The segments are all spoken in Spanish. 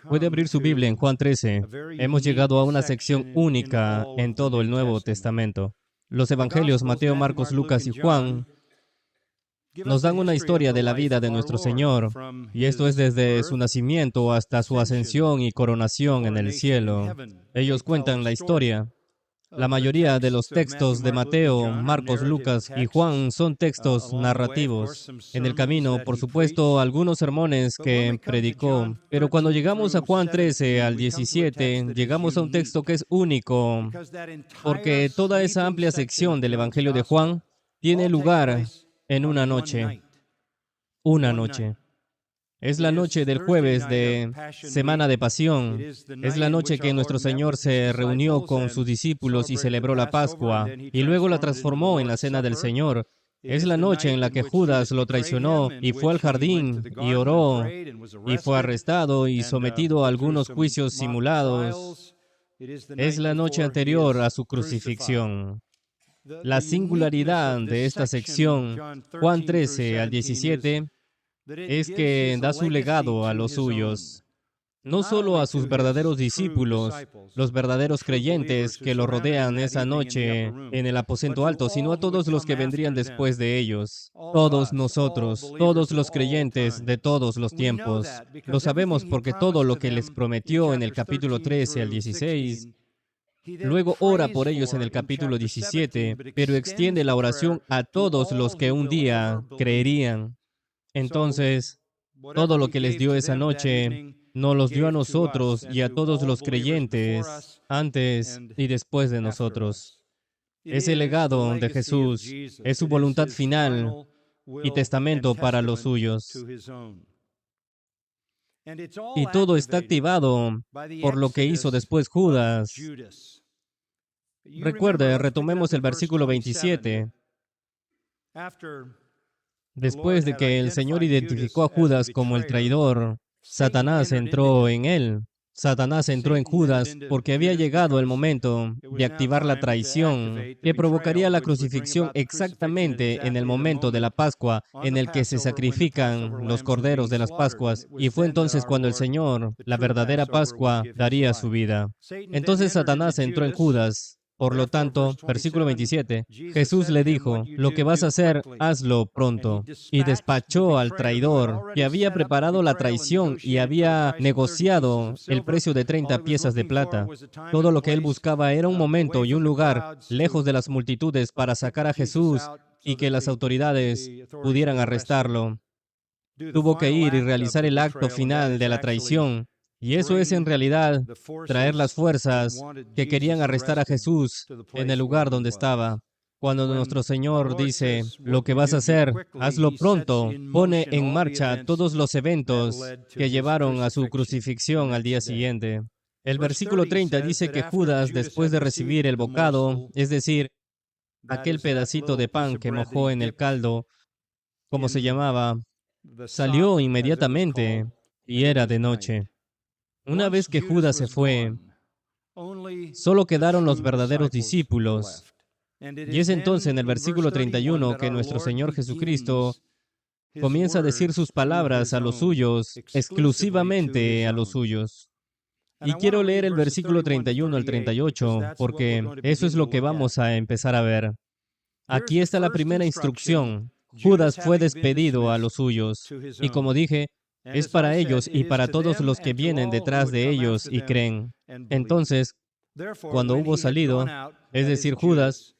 Puede abrir su Biblia en Juan 13. Hemos llegado a una sección única en todo el Nuevo Testamento. Los evangelios Mateo, Marcos, Lucas y Juan nos dan una historia de la vida de nuestro Señor, y esto es desde su nacimiento hasta su ascensión y coronación en el cielo. Ellos cuentan la historia. La mayoría de los textos de Mateo, Marcos, Lucas y Juan son textos narrativos. En el camino, por supuesto, algunos sermones que predicó, pero cuando llegamos a Juan 13 al 17, llegamos a un texto que es único, porque toda esa amplia sección del Evangelio de Juan tiene lugar en una noche. Una noche. Es la noche del jueves de Semana de Pasión. Es la noche que nuestro Señor se reunió con sus discípulos y celebró la Pascua, y luego la transformó en la Cena del Señor. Es la noche en la que Judas lo traicionó y fue al jardín y oró, y fue arrestado y sometido a algunos juicios simulados. Es la noche anterior a su crucifixión. La singularidad de esta sección, Juan 13 al 17, es que da su legado a los suyos, no solo a sus verdaderos discípulos, los verdaderos creyentes que lo rodean esa noche en el aposento alto, sino a todos los que vendrían después de ellos, todos nosotros, todos los creyentes de todos los tiempos. Lo sabemos porque todo lo que les prometió en el capítulo 13 al 16, luego ora por ellos en el capítulo 17, pero extiende la oración a todos los que un día creerían. Entonces, todo lo que les dio esa noche, nos los dio a nosotros y a todos los creyentes antes y después de nosotros. Es el legado de Jesús, es su voluntad final y testamento para los suyos. Y todo está activado por lo que hizo después Judas. Recuerde, retomemos el versículo 27. Después de que el Señor identificó a Judas como el traidor, Satanás entró en él. Satanás entró en Judas porque había llegado el momento de activar la traición que provocaría la crucifixión exactamente en el momento de la Pascua en el que se sacrifican los corderos de las Pascuas. Y fue entonces cuando el Señor, la verdadera Pascua, daría su vida. Entonces Satanás entró en Judas. Por lo tanto, versículo 27, Jesús le dijo, lo que vas a hacer, hazlo pronto. Y despachó al traidor que había preparado la traición y había negociado el precio de 30 piezas de plata. Todo lo que él buscaba era un momento y un lugar lejos de las multitudes para sacar a Jesús y que las autoridades pudieran arrestarlo. Tuvo que ir y realizar el acto final de la traición. Y eso es en realidad traer las fuerzas que querían arrestar a Jesús en el lugar donde estaba. Cuando nuestro Señor dice, lo que vas a hacer, hazlo pronto, pone en marcha todos los eventos que llevaron a su crucifixión al día siguiente. El versículo 30 dice que Judas, después de recibir el bocado, es decir, aquel pedacito de pan que mojó en el caldo, como se llamaba, salió inmediatamente y era de noche. Una vez que Judas se fue, solo quedaron los verdaderos discípulos. Y es entonces en el versículo 31 que nuestro Señor Jesucristo comienza a decir sus palabras a los suyos, exclusivamente a los suyos. Y quiero leer el versículo 31 al 38, porque eso es lo que vamos a empezar a ver. Aquí está la primera instrucción. Judas fue despedido a los suyos. Y como dije, es para ellos y para todos los que vienen detrás de ellos y creen. Entonces, cuando hubo salido, es decir, Judas,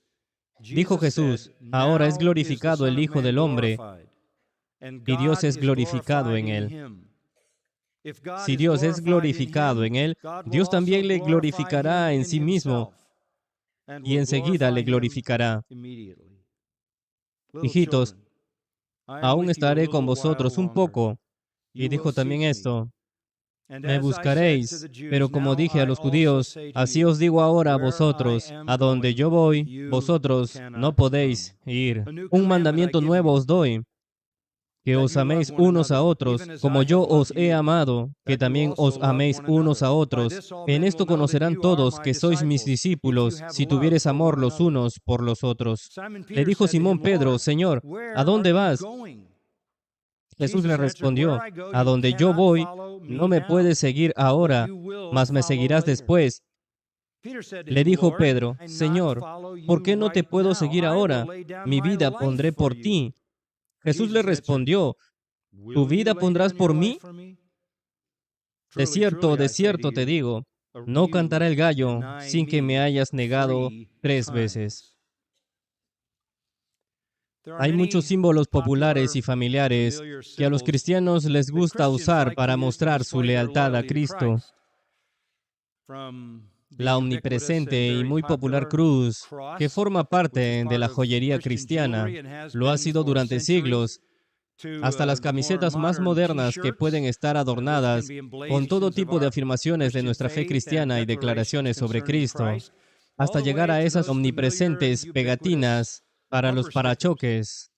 dijo Jesús, ahora es glorificado el Hijo del Hombre y Dios es glorificado en él. Si Dios es glorificado en él, Dios también le glorificará en sí mismo y enseguida le glorificará. Hijitos, aún estaré con vosotros un poco. Y dijo también esto, me buscaréis, pero como dije a los judíos, así os digo ahora a vosotros, a donde yo voy, vosotros no podéis ir. Un mandamiento nuevo os doy, que os améis unos a otros, como yo os he amado, que también os améis unos a otros. En esto conocerán todos que sois mis discípulos, si tuviereis amor los unos por los otros. Le dijo Simón Pedro, Señor, ¿a dónde vas? Jesús le respondió, a donde yo voy, no me puedes seguir ahora, mas me seguirás después. Le dijo Pedro, Señor, ¿por qué no te puedo seguir ahora? Mi vida pondré por ti. Jesús le respondió, ¿tu vida pondrás por mí? De cierto te digo, no cantará el gallo sin que me hayas negado 3 veces. Hay muchos símbolos populares y familiares que a los cristianos les gusta usar para mostrar su lealtad a Cristo. La omnipresente y muy popular cruz, que forma parte de la joyería cristiana, lo ha sido durante siglos, hasta las camisetas más modernas que pueden estar adornadas con todo tipo de afirmaciones de nuestra fe cristiana y declaraciones sobre Cristo, hasta llegar a esas omnipresentes pegatinas para los parachoques.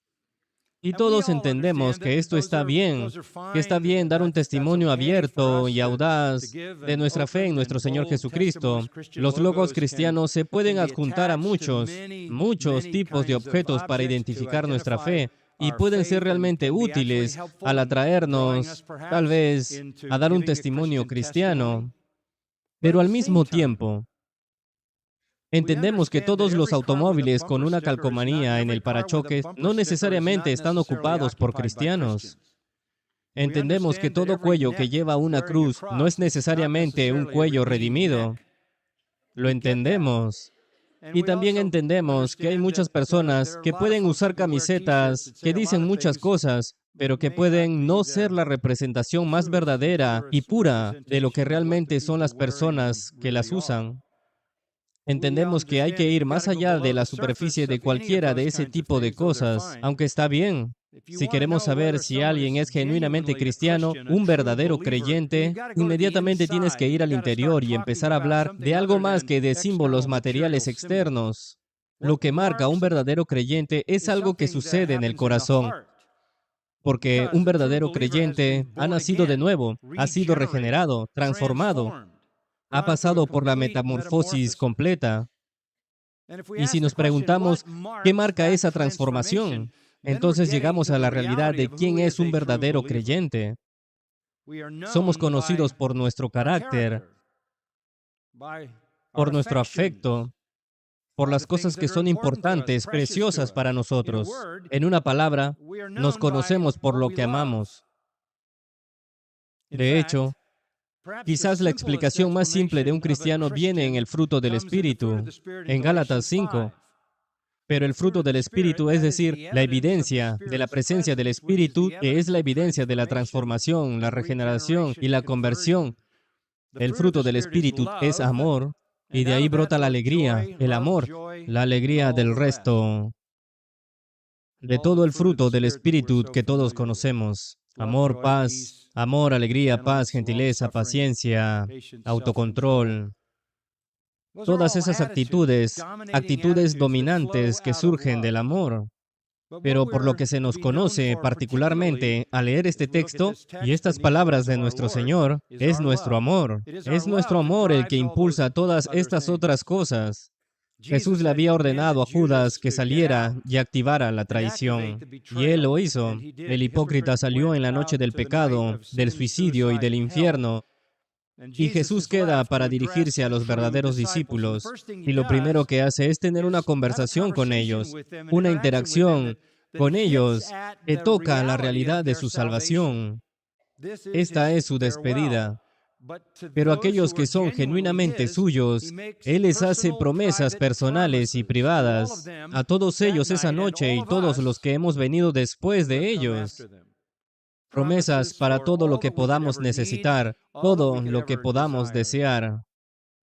Y todos entendemos que esto está bien, que está bien dar un testimonio abierto y audaz de nuestra fe en nuestro Señor Jesucristo. Los logos cristianos se pueden adjuntar a muchos tipos de objetos para identificar nuestra fe y pueden ser realmente útiles al atraernos, tal vez, a dar un testimonio cristiano. Pero al mismo tiempo, entendemos que todos los automóviles con una calcomanía en el parachoques no necesariamente están ocupados por cristianos. Entendemos que todo cuello que lleva una cruz no es necesariamente un cuello redimido. Lo entendemos. Y también entendemos que hay muchas personas que pueden usar camisetas que dicen muchas cosas, pero que pueden no ser la representación más verdadera y pura de lo que realmente son las personas que las usan. Entendemos que hay que ir más allá de la superficie de cualquiera de ese tipo de cosas, aunque está bien. Si queremos saber si alguien es genuinamente cristiano, un verdadero creyente, inmediatamente tienes que ir al interior y empezar a hablar de algo más que de símbolos materiales externos. Lo que marca a un verdadero creyente es algo que sucede en el corazón, porque un verdadero creyente ha nacido de nuevo, ha sido regenerado, transformado, ha pasado por la metamorfosis completa. Y si nos preguntamos, ¿qué marca esa transformación? Entonces llegamos a la realidad de quién es un verdadero creyente. Somos conocidos por nuestro carácter, por nuestro afecto, por las cosas que son importantes, preciosas para nosotros. En una palabra, nos conocemos por lo que amamos. De hecho, quizás la explicación más simple de un cristiano viene en el fruto del Espíritu, en Gálatas 5. Pero el fruto del Espíritu, es decir, la evidencia de la presencia del Espíritu, que es la evidencia de la transformación, la regeneración y la conversión. El fruto del Espíritu es amor, y de ahí brota la alegría, el amor, la alegría del resto, de todo el fruto del Espíritu que todos conocemos. Amor, paz, amor, alegría, paz, gentileza, paciencia, autocontrol. Todas esas actitudes dominantes que surgen del amor. Pero por lo que se nos conoce particularmente al leer este texto y estas palabras de nuestro Señor, es nuestro amor. Es nuestro amor el que impulsa todas estas otras cosas. Jesús le había ordenado a Judas que saliera y activara la traición. Y él lo hizo. El hipócrita salió en la noche del pecado, del suicidio y del infierno. Y Jesús queda para dirigirse a los verdaderos discípulos. Y lo primero que hace es tener una conversación con ellos, una interacción con ellos que toca la realidad de su salvación. Esta es su despedida. Pero aquellos que son genuinamente suyos, Él les hace promesas personales y privadas a todos ellos esa noche y todos los que hemos venido después de ellos. Promesas para todo lo que podamos necesitar, todo lo que podamos desear.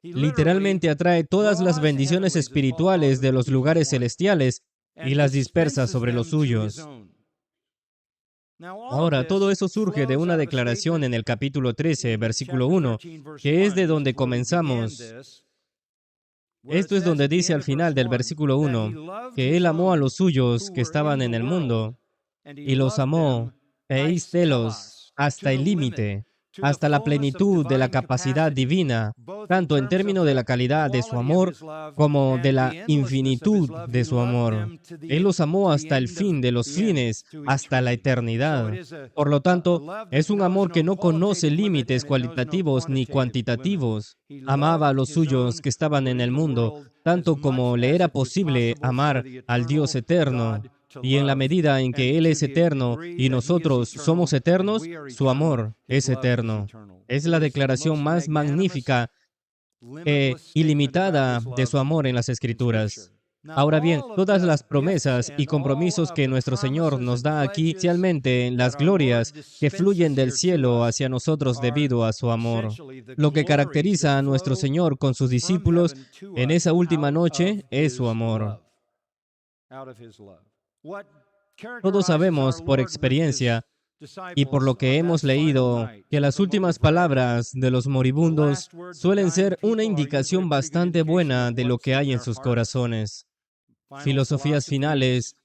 Literalmente atrae todas las bendiciones espirituales de los lugares celestiales y las dispersa sobre los suyos. Ahora, todo eso surge de una declaración en el capítulo 13, versículo 1, que es de donde comenzamos. Esto es donde dice al final del versículo 1, que Él amó a los suyos que estaban en el mundo, y los amó, eistelos, hasta el límite. hasta la plenitud de la capacidad divina, tanto en términos de la calidad de su amor como de la infinitud de su amor. Él los amó hasta el fin de los fines, hasta la eternidad. Por lo tanto, es un amor que no conoce límites cualitativos ni cuantitativos. Amaba a los suyos que estaban en el mundo, tanto como le era posible amar al Dios eterno. Y en la medida en que Él es eterno y nosotros somos eternos, su amor es eterno. Es la declaración más magnífica e ilimitada de su amor en las Escrituras. Ahora bien, todas las promesas y compromisos que nuestro Señor nos da aquí, especialmente las glorias que fluyen del cielo hacia nosotros debido a su amor. Lo que caracteriza a nuestro Señor con sus discípulos en esa última noche es su amor. Todos sabemos por experiencia y por lo que hemos leído que las últimas palabras de los moribundos suelen ser una indicación bastante buena de lo que hay en sus corazones. Filosofías finales,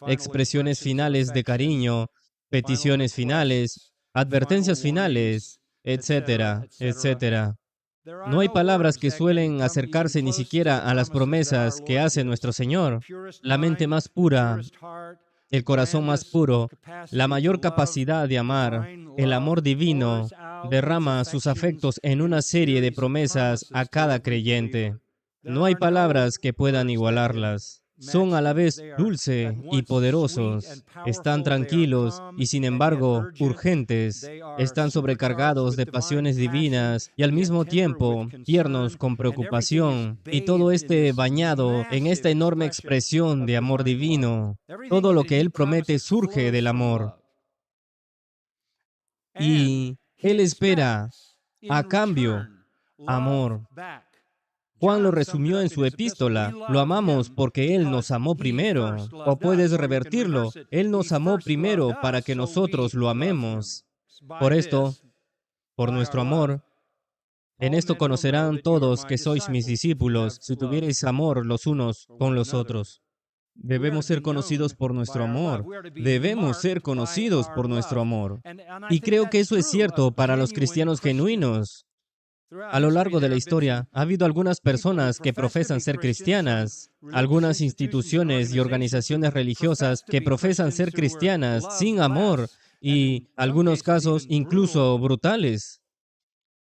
expresiones finales de cariño, peticiones finales, advertencias finales, etcétera, etcétera. No hay palabras que suelen acercarse ni siquiera a las promesas que hace nuestro Señor. La mente más pura, el corazón más puro, la mayor capacidad de amar, el amor divino, derrama sus afectos en una serie de promesas a cada creyente. No hay palabras que puedan igualarlas. Son a la vez dulce y poderosos. Están tranquilos y sin embargo urgentes. Están sobrecargados de pasiones divinas y al mismo tiempo tiernos con preocupación. Y todo bañado en esta enorme expresión de amor divino. Todo lo que Él promete surge del amor. Y Él espera, a cambio, amor. Juan lo resumió en su epístola: lo amamos porque Él nos amó primero. O puedes revertirlo: Él nos amó primero para que nosotros lo amemos. Por esto, por nuestro amor, en esto conocerán todos que sois mis discípulos, si tuviereis amor los unos con los otros. Debemos ser conocidos por nuestro amor. Debemos ser conocidos por nuestro amor. Y creo que eso es cierto para los cristianos genuinos. A lo largo de la historia, ha habido algunas personas que profesan ser cristianas, algunas instituciones y organizaciones religiosas que profesan ser cristianas sin amor y, algunos casos, incluso brutales.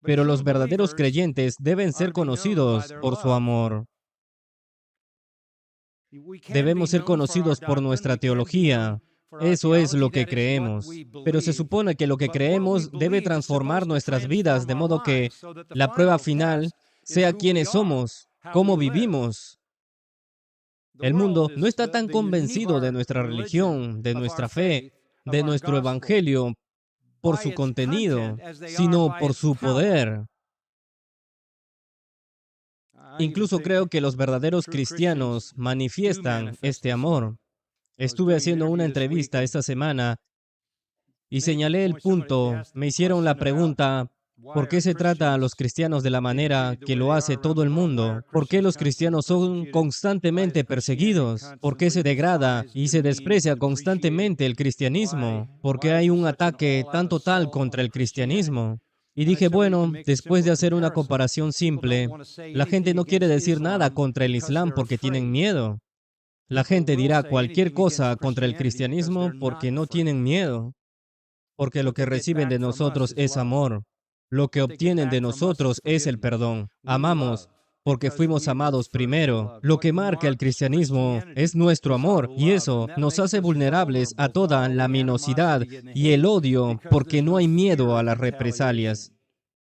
Pero los verdaderos creyentes deben ser conocidos por su amor. Debemos ser conocidos por nuestra teología. Eso es lo que creemos. Pero se supone que lo que creemos debe transformar nuestras vidas de modo que la prueba final sea quiénes somos, cómo vivimos. El mundo no está tan convencido de nuestra religión, de nuestra fe, de nuestro evangelio por su contenido, sino por su poder. Incluso creo que los verdaderos cristianos manifiestan este amor. Estuve haciendo una entrevista esta semana y señalé el punto. Me hicieron la pregunta: ¿por qué se trata a los cristianos de la manera que lo hace todo el mundo? ¿Por qué los cristianos son constantemente perseguidos? ¿Por qué se degrada y se desprecia constantemente el cristianismo? ¿Por qué hay un ataque tan total contra el cristianismo? Y dije, bueno, después de hacer una comparación simple, la gente no quiere decir nada contra el Islam porque tienen miedo. La gente dirá cualquier cosa contra el cristianismo porque no tienen miedo. Porque lo que reciben de nosotros es amor. Lo que obtienen de nosotros es el perdón. Amamos porque fuimos amados primero. Lo que marca el cristianismo es nuestro amor, y eso nos hace vulnerables a toda la minosidad y el odio porque no hay miedo a las represalias.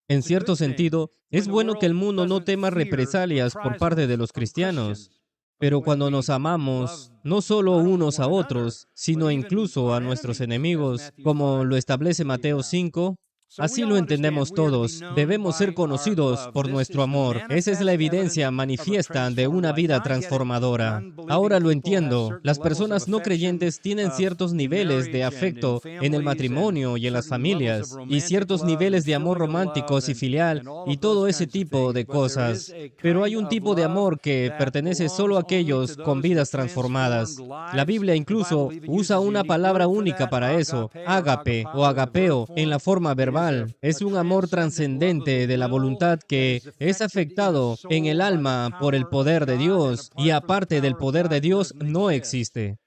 En cierto sentido, es bueno que el mundo no tema represalias por parte de los cristianos. Pero cuando nos amamos, no solo unos a otros, sino incluso a nuestros enemigos, como lo establece Mateo 5, así lo entendemos todos. Debemos ser conocidos por nuestro amor. Esa es la evidencia manifiesta de una vida transformadora. Ahora lo entiendo. Las personas no creyentes tienen ciertos niveles de afecto en el matrimonio y en las familias, y ciertos niveles de amor románticos y filial, y todo ese tipo de cosas. Pero hay un tipo de amor que pertenece solo a aquellos con vidas transformadas. La Biblia incluso usa una palabra única para eso: ágape o agapeo, en la forma verbal espiritual, es un amor trascendente de la voluntad que es afectado en el alma por el poder de Dios y aparte del poder de Dios no existe.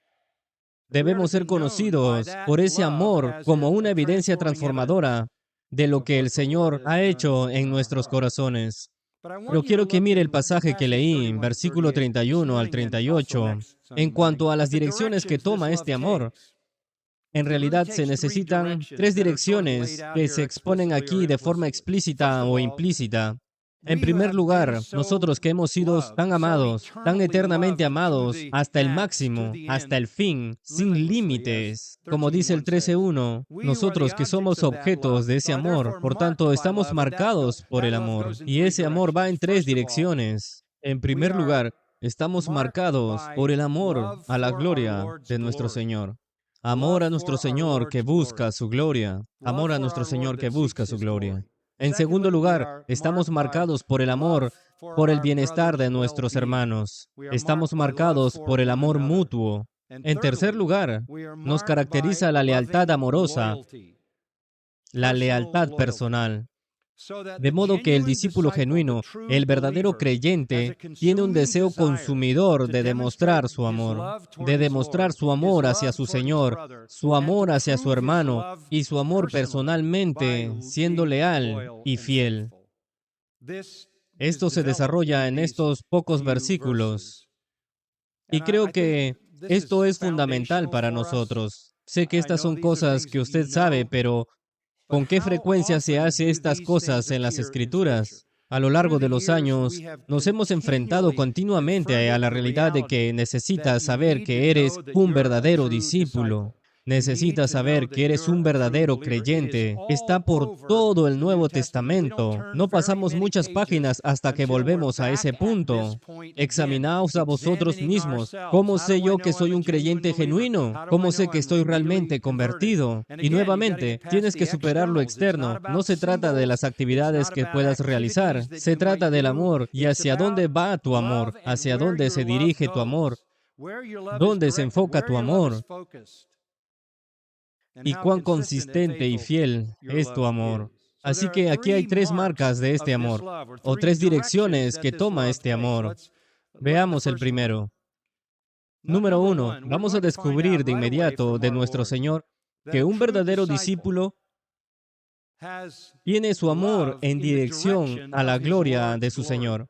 Debemos ser conocidos por ese amor como una evidencia transformadora de lo que el Señor ha hecho en nuestros corazones. Pero quiero que mire el pasaje que leí, versículo 31 al 38, en cuanto a las direcciones que toma este amor. En realidad se necesitan tres direcciones que se exponen aquí de forma explícita o implícita. En primer lugar, nosotros que hemos sido tan amados, tan eternamente amados, hasta el máximo, hasta el fin, sin límites. Como dice el 13:1, nosotros que somos objetos de ese amor, por tanto, estamos marcados por el amor. Y ese amor va en tres direcciones. En primer lugar, estamos marcados por el amor a la gloria de nuestro Señor. Amor a nuestro Señor que busca su gloria. Amor a nuestro Señor que busca su gloria. En segundo lugar, estamos marcados por el amor, por el bienestar de nuestros hermanos. Estamos marcados por el amor mutuo. En tercer lugar, nos caracteriza la lealtad amorosa, la lealtad personal. De modo que el discípulo genuino, el verdadero creyente, tiene un deseo consumidor de demostrar su amor hacia su Señor, su amor hacia su hermano y su amor personalmente, siendo leal y fiel. Esto se desarrolla en estos pocos versículos y creo que esto es fundamental para nosotros. Sé que estas son cosas que usted sabe, pero ¿con qué frecuencia se hace estas cosas en las Escrituras? A lo largo de los años, nos hemos enfrentado continuamente a la realidad de que necesitas saber que eres un verdadero discípulo. Necesitas saber que eres un verdadero creyente. Está por todo el Nuevo Testamento. No pasamos muchas páginas hasta que volvemos a ese punto. Examinaos a vosotros mismos. ¿Cómo sé yo que soy un creyente genuino? ¿Cómo sé que estoy realmente convertido? Y nuevamente, tienes que superar lo externo. No se trata de las actividades que puedas realizar. Se trata del amor. ¿Y hacia dónde va tu amor? ¿Hacia dónde se dirige tu amor? ¿Dónde se enfoca tu amor? ¿Y cuán consistente y fiel es tu amor? Así que aquí hay tres marcas de este amor, o tres direcciones que toma este amor. Veamos el primero. Número 1, vamos a descubrir de inmediato de nuestro Señor que un verdadero discípulo tiene su amor en dirección a la gloria de su Señor.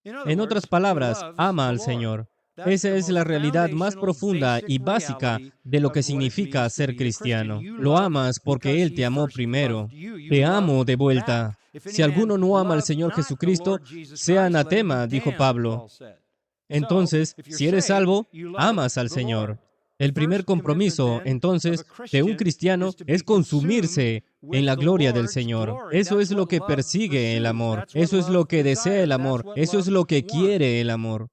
En otras palabras, ama al Señor. Esa es la realidad más profunda y básica de lo que significa ser cristiano. Lo amas porque Él te amó primero. Te amo de vuelta. Si alguno no ama al Señor Jesucristo, sea anatema, dijo Pablo. Entonces, si eres salvo, amas al Señor. El primer compromiso, entonces, de un cristiano es consumirse en la gloria del Señor. Eso es lo que persigue el amor. Eso es lo que desea el amor. Eso es lo que quiere el amor.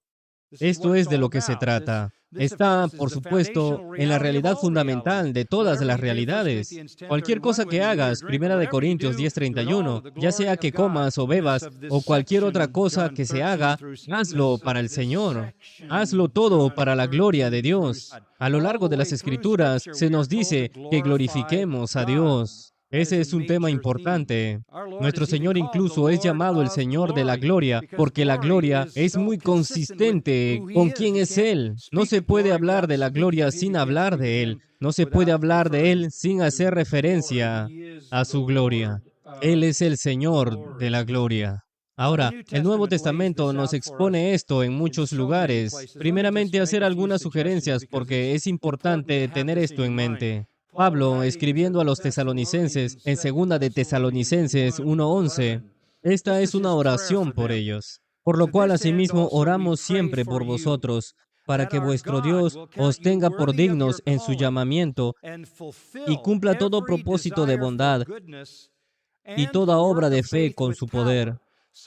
Esto es de lo que se trata. Está, por supuesto, en la realidad fundamental de todas las realidades. Cualquier cosa que hagas, 1 Corintios 10:31, ya sea que comas o bebas o cualquier otra cosa que se haga, hazlo para el Señor. Hazlo todo para la gloria de Dios. A lo largo de las Escrituras se nos dice que glorifiquemos a Dios. Ese es un tema importante. Nuestro Señor incluso es llamado el Señor de la gloria, porque la gloria es muy consistente con quién es Él. No se puede hablar de la gloria sin hablar de Él. No se puede hablar de Él sin hacer referencia a su gloria. Él es el Señor de la gloria. Ahora, el Nuevo Testamento nos expone esto en muchos lugares. Primeramente, hacer algunas sugerencias porque es importante tener esto en mente. Pablo, escribiendo a los tesalonicenses en 2 de Tesalonicenses 1:11, esta es una oración por ellos, por lo cual asimismo oramos siempre por vosotros, para que vuestro Dios os tenga por dignos en su llamamiento y cumpla todo propósito de bondad y toda obra de fe con su poder,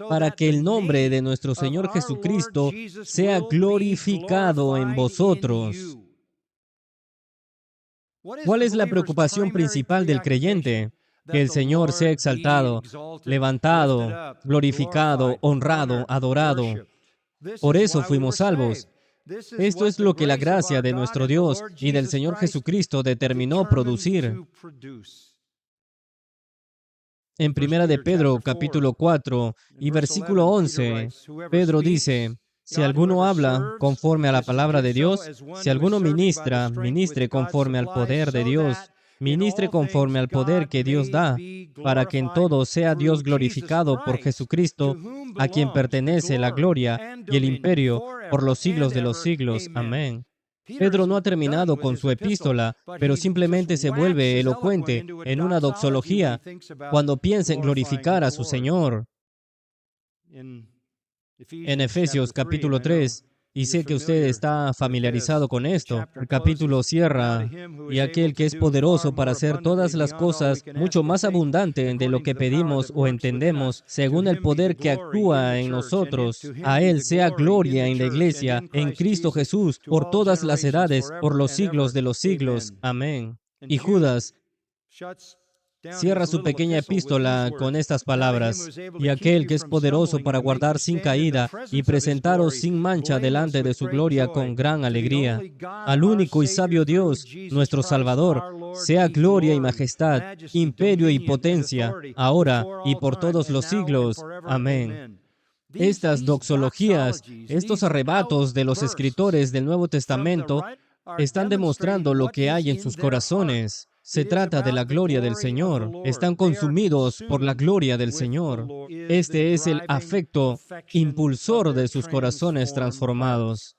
para que el nombre de nuestro Señor Jesucristo sea glorificado en vosotros. ¿Cuál es la preocupación principal del creyente? Que el Señor sea exaltado, levantado, glorificado, honrado, adorado. Por eso fuimos salvos. Esto es lo que la gracia de nuestro Dios y del Señor Jesucristo determinó producir. En Primera de Pedro, capítulo 4 y versículo 11, Pedro dice, si alguno habla conforme a la palabra de Dios, si alguno ministra, ministre conforme al poder de Dios, ministre conforme al poder que Dios da, para que en todo sea Dios glorificado por Jesucristo, a quien pertenece la gloria y el imperio por los siglos de los siglos. Amén. Pedro no ha terminado con su epístola, pero simplemente se vuelve elocuente en una doxología cuando piensa en glorificar a su Señor. En Efesios capítulo 3, y sé que usted está familiarizado con esto, el capítulo cierra, y aquel que es poderoso para hacer todas las cosas mucho más abundante de lo que pedimos o entendemos, según el poder que actúa en nosotros. A Él sea gloria en la iglesia, en Cristo Jesús, por todas las edades, por los siglos de los siglos. Amén. Y Judas cierra su pequeña epístola con estas palabras, y aquel que es poderoso para guardar sin caída y presentaros sin mancha delante de su gloria con gran alegría. Al único y sabio Dios, nuestro Salvador, sea gloria y majestad, imperio y potencia, ahora y por todos los siglos. Amén. Estas doxologías, estos arrebatos de los escritores del Nuevo Testamento, están demostrando lo que hay en sus corazones. Se trata de la gloria del Señor. Están consumidos por la gloria del Señor. Este es el afecto impulsor de sus corazones transformados.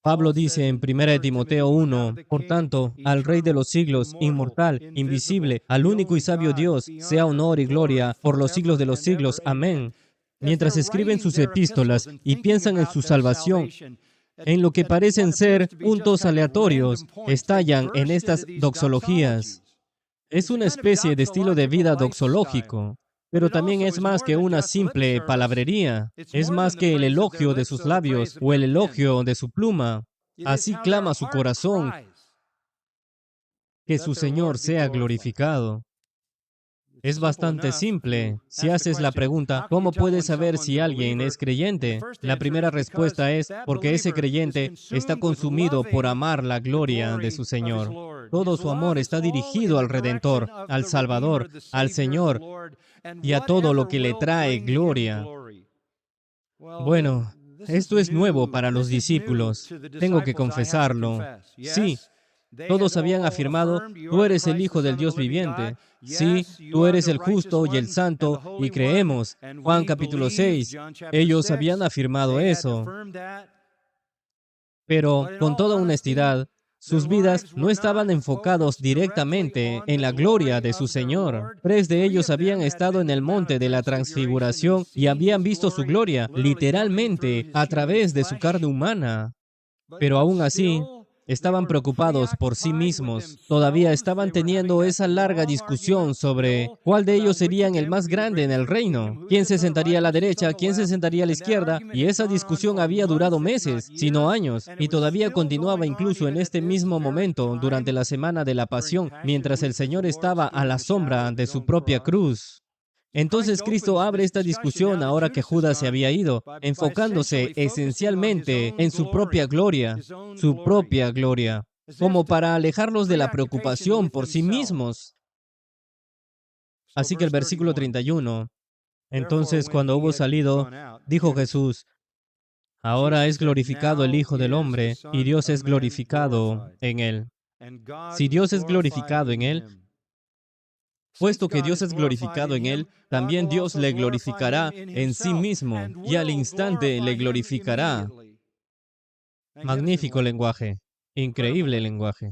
Pablo dice en 1 Timoteo 1, por tanto, al Rey de los siglos, inmortal, invisible, al único y sabio Dios, sea honor y gloria por los siglos de los siglos. Amén. Mientras escriben sus epístolas y piensan en su salvación, en lo que parecen ser puntos aleatorios, estallan en estas doxologías. Es una especie de estilo de vida doxológico, pero también es más que una simple palabrería. Es más que el elogio de sus labios o el elogio de su pluma. Así clama su corazón, que su Señor sea glorificado. Es bastante simple. Si haces la pregunta, ¿cómo puedes saber si alguien es creyente? La primera respuesta es porque ese creyente está consumido por amar la gloria de su Señor. Todo su amor está dirigido al Redentor, al Salvador, al Señor y a todo lo que le trae gloria. Bueno, esto es nuevo para los discípulos. Tengo que confesarlo. Sí. Todos habían afirmado, tú eres el Hijo del Dios viviente. Sí, tú eres el justo y el santo, y creemos. Juan capítulo 6. Ellos habían afirmado eso. Pero, con toda honestidad, sus vidas no estaban enfocados directamente en la gloria de su Señor. 3 de ellos habían estado en el monte de la transfiguración y habían visto su gloria, literalmente, a través de su carne humana. Pero aún así, estaban preocupados por sí mismos. Todavía estaban teniendo esa larga discusión sobre cuál de ellos serían el más grande en el reino. ¿Quién se sentaría a la derecha? ¿Quién se sentaría a la izquierda? Y esa discusión había durado meses, sino años, y todavía continuaba incluso en este mismo momento, durante la semana de la pasión, mientras el Señor estaba a la sombra de su propia cruz. Entonces Cristo abre esta discusión ahora que Judas se había ido, enfocándose esencialmente en su propia gloria, como para alejarlos de la preocupación por sí mismos. Así que el versículo 31, entonces cuando hubo salido, dijo Jesús, ahora es glorificado el Hijo del Hombre y Dios es glorificado en él. Si Dios es glorificado en él, puesto que Dios es glorificado en él, también Dios le glorificará en sí mismo y al instante le glorificará. Magnífico lenguaje, increíble lenguaje.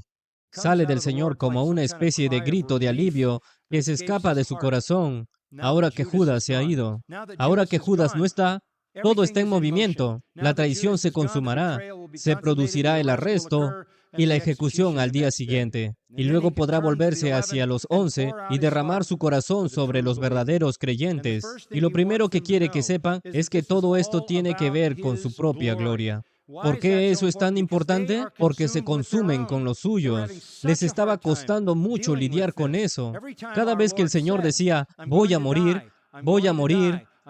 Sale del Señor como una especie de grito de alivio que se escapa de su corazón, ahora que Judas se ha ido. Ahora que Judas no está, todo está en movimiento. La traición se consumará, se producirá el arresto y la ejecución al día siguiente. Y luego podrá volverse hacia los 11 y derramar su corazón sobre los verdaderos creyentes. Y lo primero que quiere que sepan es que todo esto tiene que ver con su propia gloria. ¿Por qué eso es tan importante? Porque se consumen con los suyos. Les estaba costando mucho lidiar con eso. Cada vez que el Señor decía, voy a morir,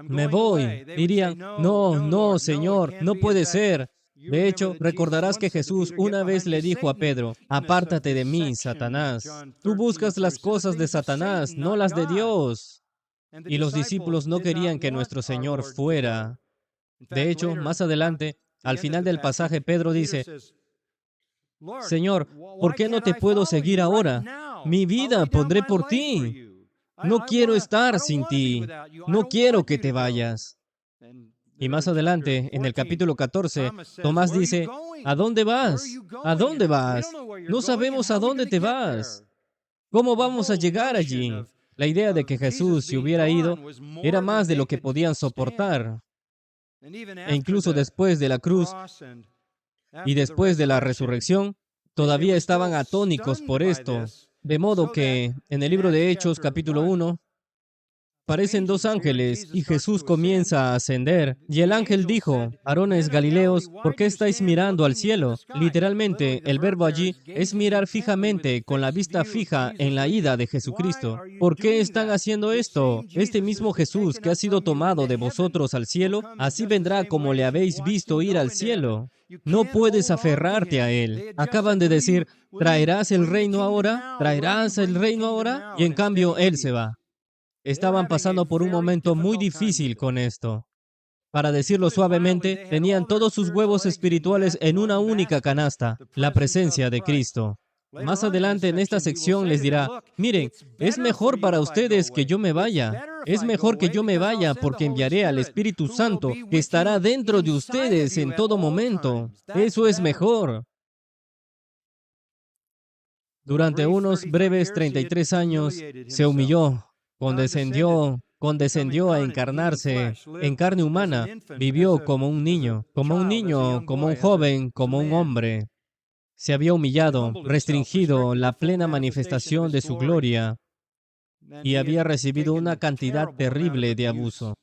me voy, dirían, no, no, Señor, no puede ser. De hecho, recordarás que Jesús una vez le dijo a Pedro, apártate de mí, Satanás. Tú buscas las cosas de Satanás, no las de Dios. Y los discípulos no querían que nuestro Señor fuera. De hecho, más adelante, al final del pasaje, Pedro dice, Señor, ¿por qué no te puedo seguir ahora? Mi vida pondré por ti. No quiero estar sin ti. No quiero que te vayas. Y más adelante, en el capítulo 14, Tomás dice, ¿a dónde vas? ¿A dónde vas? No sabemos a dónde te vas. ¿Cómo vamos a llegar allí? La idea de que Jesús se hubiera ido era más de lo que podían soportar. E incluso después de la cruz y después de la resurrección, todavía estaban atónicos por esto. De modo que en el libro de Hechos, capítulo 1, aparecen dos ángeles y Jesús comienza a ascender. Y el ángel dijo, varones Galileos, ¿por qué estáis mirando al cielo? Literalmente, el verbo allí es mirar fijamente, con la vista fija en la ida de Jesucristo. ¿Por qué están haciendo esto? Este mismo Jesús que ha sido tomado de vosotros al cielo, así vendrá como le habéis visto ir al cielo. No puedes aferrarte a Él. Acaban de decir, ¿traerás el reino ahora? ¿Traerás el reino ahora? Y en cambio, Él se va. Estaban pasando por un momento muy difícil con esto. Para decirlo suavemente, tenían todos sus huevos espirituales en una única canasta, la presencia de Cristo. Más adelante en esta sección les dirá, miren, es mejor para ustedes que yo me vaya. Es mejor que yo me vaya porque enviaré al Espíritu Santo que estará dentro de ustedes en todo momento. Eso es mejor. Durante unos breves 33 años se humilló, condescendió a encarnarse en carne humana, vivió como un niño, como un joven, como un hombre. Se había humillado, restringido la plena manifestación de su gloria y había recibido una cantidad terrible de abuso.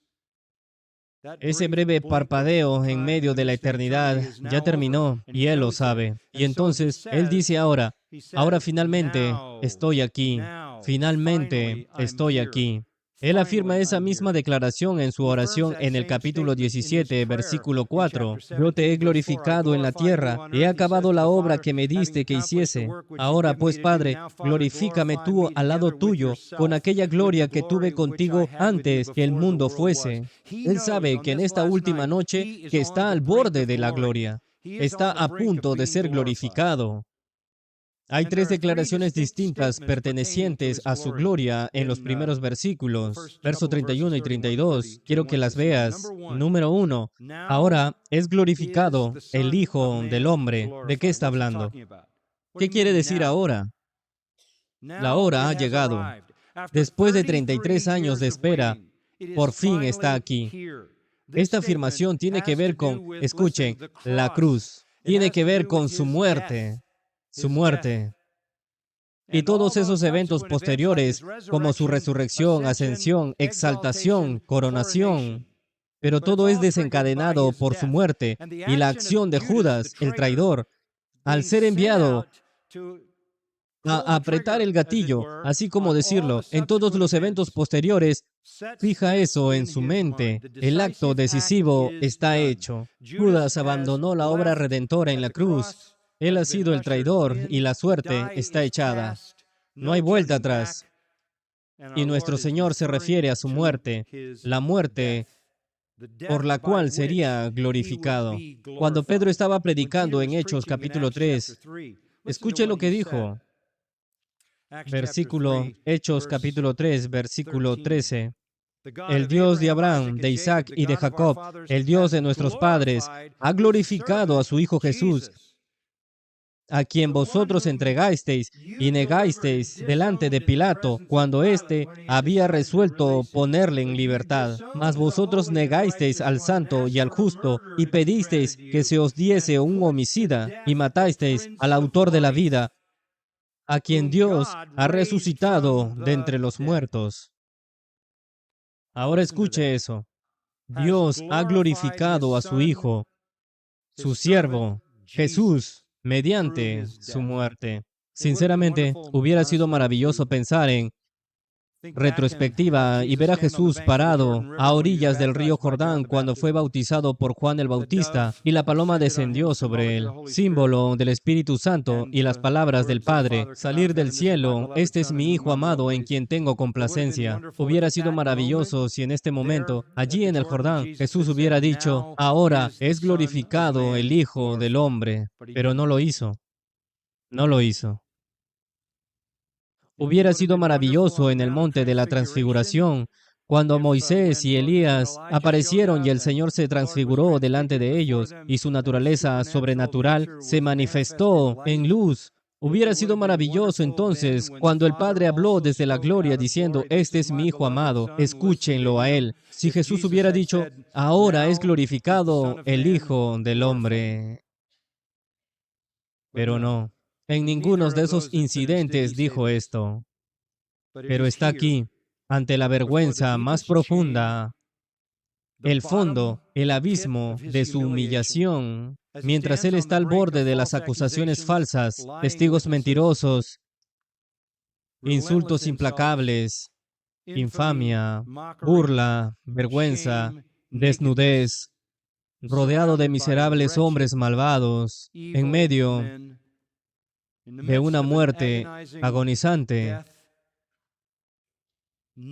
Ese breve parpadeo en medio de la eternidad ya terminó y Él lo sabe. Y entonces Él dice ahora finalmente estoy aquí, finalmente estoy aquí. Él afirma esa misma declaración en su oración en el capítulo 17, versículo 4. Yo te he glorificado en la tierra, he acabado la obra que me diste que hiciese. Ahora pues, Padre, glorifícame tú al lado tuyo con aquella gloria que tuve contigo antes que el mundo fuese. Él sabe que en esta última noche que está al borde de la gloria, está a punto de ser glorificado. Hay tres declaraciones distintas pertenecientes a su gloria en los primeros versículos, verso 31 y 32. Quiero que las veas. Número 1. Ahora es glorificado el Hijo del Hombre. ¿De qué está hablando? ¿Qué quiere decir ahora? La hora ha llegado. Después de 33 años de espera, por fin está aquí. Esta afirmación tiene que ver con, escuchen, la cruz. Tiene que ver con su muerte. Su muerte. Y todos esos eventos posteriores, como su resurrección, ascensión, exaltación, coronación. Pero todo es desencadenado por su muerte y la acción de Judas, el traidor, al ser enviado a apretar el gatillo, así como decirlo, en todos los eventos posteriores, fija eso en su mente. El acto decisivo está hecho. Judas abandonó la obra redentora en la cruz. Él ha sido el traidor y la suerte está echada. No hay vuelta atrás. Y nuestro Señor se refiere a su muerte, la muerte por la cual sería glorificado. Cuando Pedro estaba predicando en Hechos capítulo 3, escuche lo que dijo. Hechos capítulo 3, versículo 13. El Dios de Abraham, de Isaac y de Jacob, el Dios de nuestros padres, ha glorificado a su Hijo Jesús, a quien vosotros entregasteis y negasteis delante de Pilato, cuando éste había resuelto ponerle en libertad. Mas vosotros negasteis al santo y al justo, y pedisteis que se os diese un homicida, y matasteis al autor de la vida, a quien Dios ha resucitado de entre los muertos. Ahora escuche eso. Dios ha glorificado a su Hijo, su siervo, Jesús, mediante su muerte. Sinceramente, hubiera sido maravilloso pensar en retrospectiva y ver a Jesús parado a orillas del río Jordán cuando fue bautizado por Juan el Bautista y la paloma descendió sobre él, símbolo del Espíritu Santo y las palabras del Padre, salir del cielo, este es mi Hijo amado en quien tengo complacencia. Hubiera sido maravilloso si en este momento, allí en el Jordán, Jesús hubiera dicho, ahora es glorificado el Hijo del Hombre, pero no lo hizo, no lo hizo. Hubiera sido maravilloso en el monte de la transfiguración, cuando Moisés y Elías aparecieron y el Señor se transfiguró delante de ellos y su naturaleza sobrenatural se manifestó en luz. Hubiera sido maravilloso entonces cuando el Padre habló desde la gloria diciendo, este es mi Hijo amado, escúchenlo a Él. Si Jesús hubiera dicho, ahora es glorificado el Hijo del Hombre. Pero no. En ninguno de esos incidentes dijo esto, pero está aquí, ante la vergüenza más profunda, el fondo, el abismo de su humillación, mientras él está al borde de las acusaciones falsas, testigos mentirosos, insultos implacables, infamia, burla, vergüenza, desnudez, rodeado de miserables hombres malvados, en medio de una muerte agonizante.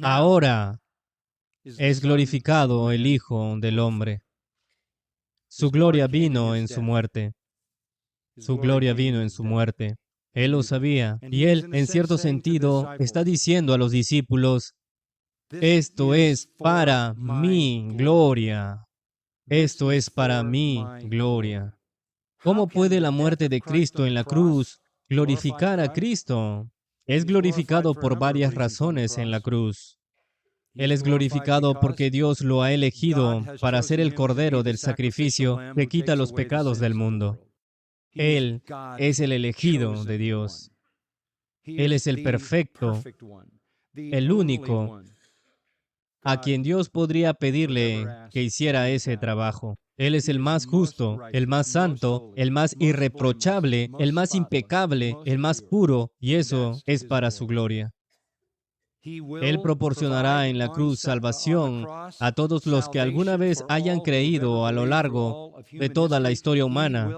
Ahora es glorificado el Hijo del Hombre. Su gloria vino en su muerte. Su gloria vino en su muerte. Él lo sabía. Y él, en cierto sentido, está diciendo a los discípulos, esto es para mi gloria. Esto es para mi gloria. ¿Cómo puede la muerte de Cristo en la cruz glorificar a Cristo? Es glorificado por varias razones en la cruz. Él es glorificado porque Dios lo ha elegido para ser el Cordero del sacrificio que quita los pecados del mundo. Él es el elegido de Dios. Él es el perfecto, el único, a quien Dios podría pedirle que hiciera ese trabajo. Él es el más justo, el más santo, el más irreprochable, el más impecable, el más puro, y eso es para su gloria. Él proporcionará en la cruz salvación a todos los que alguna vez hayan creído a lo largo de toda la historia humana.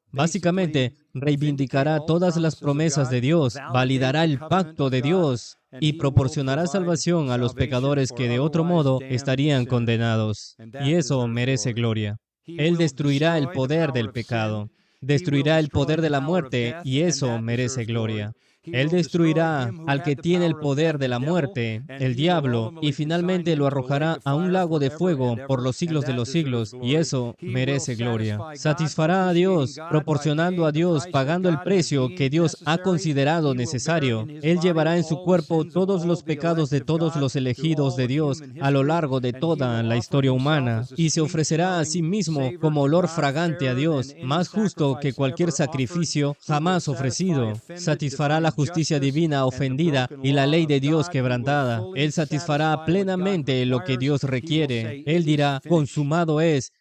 Básicamente, reivindicará todas las promesas de Dios, validará el pacto de Dios y proporcionará salvación a los pecadores que de otro modo estarían condenados. Y eso merece gloria. Él destruirá el poder del pecado, destruirá el poder de la muerte y eso merece gloria. Él destruirá al que tiene el poder de la muerte, el diablo, y finalmente lo arrojará a un lago de fuego por los siglos de los siglos, y eso merece gloria. Satisfará a Dios, proporcionando a Dios, pagando el precio que Dios ha considerado necesario. Él llevará en su cuerpo todos los pecados de todos los elegidos de Dios a lo largo de toda la historia humana, y se ofrecerá a sí mismo como olor fragante a Dios, más justo que cualquier sacrificio jamás ofrecido. Satisfará la justicia divina ofendida y la ley de Dios quebrantada. Él satisfará plenamente lo que Dios requiere. Él dirá, consumado es,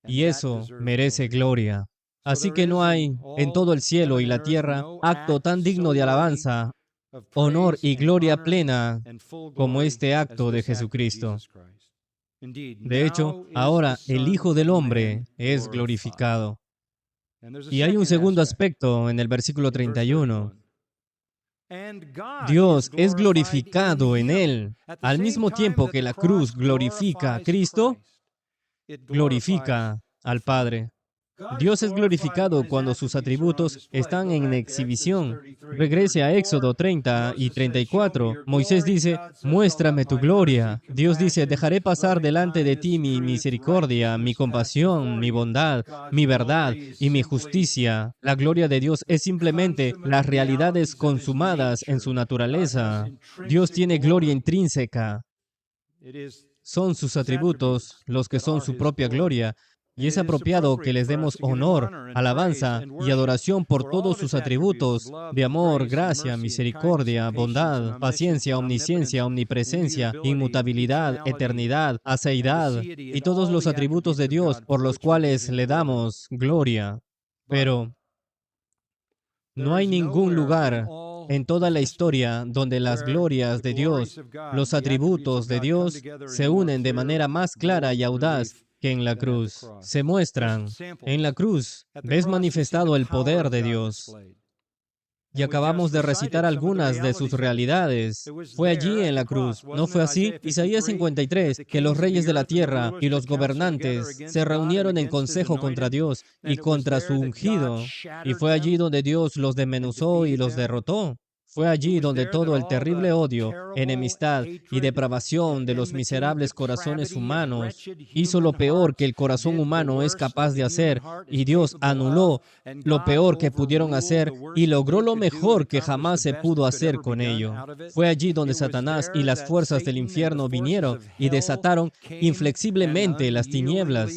y eso merece gloria. Así que no hay en todo el cielo y la tierra acto tan digno de alabanza, honor y gloria plena como este acto de Jesucristo. De hecho, ahora el Hijo del Hombre es glorificado. Y hay un segundo aspecto en el versículo 31. Dios es glorificado en Él. Al mismo tiempo que la cruz glorifica a Cristo, glorifica al Padre. Dios es glorificado cuando sus atributos están en exhibición. Regrese a Éxodo 30 y 34. Moisés dice, muéstrame tu gloria. Dios dice, dejaré pasar delante de ti mi misericordia, mi compasión, mi bondad, mi verdad y mi justicia. La gloria de Dios es simplemente las realidades consumadas en su naturaleza. Dios tiene gloria intrínseca. Son sus atributos los que son su propia gloria. Y es apropiado que les demos honor, alabanza y adoración por todos sus atributos de amor, gracia, misericordia, bondad, paciencia, omnisciencia, omnipresencia, inmutabilidad, eternidad, aceidad y todos los atributos de Dios por los cuales le damos gloria. Pero no hay ningún lugar en toda la historia donde las glorias de Dios, los atributos de Dios, se unen de manera más clara y audaz que en la cruz. Se muestran. En la cruz ves manifestado el poder de Dios. Y acabamos de recitar algunas de sus realidades. Fue allí en la cruz, ¿no fue así? Isaías 53, que los reyes de la tierra y los gobernantes se reunieron en consejo contra Dios y contra su ungido. Y fue allí donde Dios los desmenuzó y los derrotó. Fue allí donde todo el terrible odio, enemistad y depravación de los miserables corazones humanos hizo lo peor que el corazón humano es capaz de hacer, y Dios anuló lo peor que pudieron hacer y logró lo mejor que jamás se pudo hacer con ello. Fue allí donde Satanás y las fuerzas del infierno vinieron y desataron inflexiblemente las tinieblas,